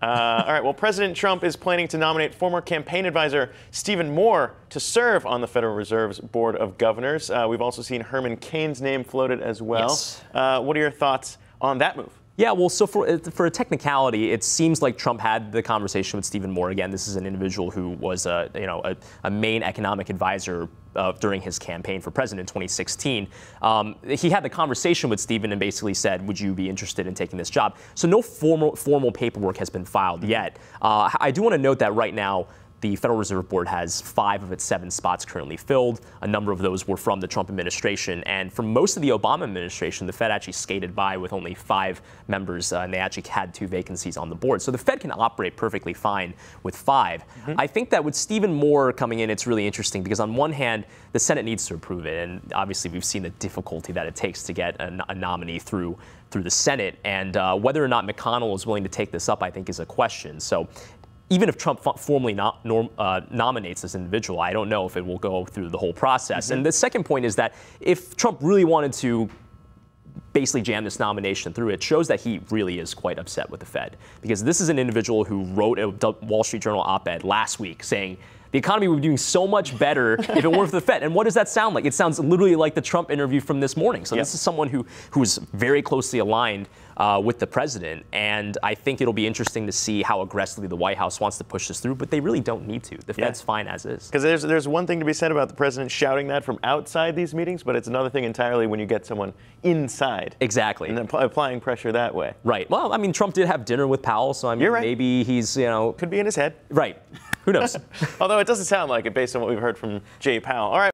All right, well, President Trump is planning to nominate former campaign advisor Stephen Moore to serve on the Federal Reserve's Board of Governors. We've also seen Herman Cain's name floated as well. Yes. What are your thoughts on that move? Yeah, well, so for a technicality, it seems like Trump had the conversation with Stephen Moore. Again, this is an individual who was a main economic advisor during his campaign for president in 2016. He had the conversation with Stephen and basically said, would you be interested in taking this job? So no formal paperwork has been filed yet. I do want to note that right now, the Federal Reserve Board has 5 of its 7 spots currently filled. A number of those were from the Trump administration. And for most of the Obama administration, the Fed actually skated by with only 5 members, and they actually had 2 vacancies on the board. So the Fed can operate perfectly fine with 5. I think that with Stephen Moore coming in, it's really interesting because on one hand, the Senate needs to approve it. And obviously, we've seen the difficulty that it takes to get a nominee through the Senate. And whether or not McConnell is willing to take this up, I think, is a question. So even if Trump formally nominates this individual, I don't know if it will go through the whole process. And the second point is that if Trump really wanted to basically jam this nomination through, it shows that he really is quite upset with the Fed. Because this is an individual who wrote a Wall Street Journal op-ed last week saying the economy would be doing so much better if it weren't for the Fed. And what does that sound like? It sounds literally like the Trump interview from this morning. So this is someone who is very closely aligned with the president. And I think it'll be interesting to see how aggressively the White House wants to push this through. But they really don't need to. The Fed's fine as is. Because there's one thing to be said about the president shouting that from outside these meetings, but it's another thing entirely when you get someone inside. Exactly. And then applying pressure that way. Right. Well, I mean, Trump did have dinner with Powell, so I mean, maybe he's, Could be in his head. Right. Who knows? Although it doesn't sound like it based on what we've heard from Jay Powell. All right.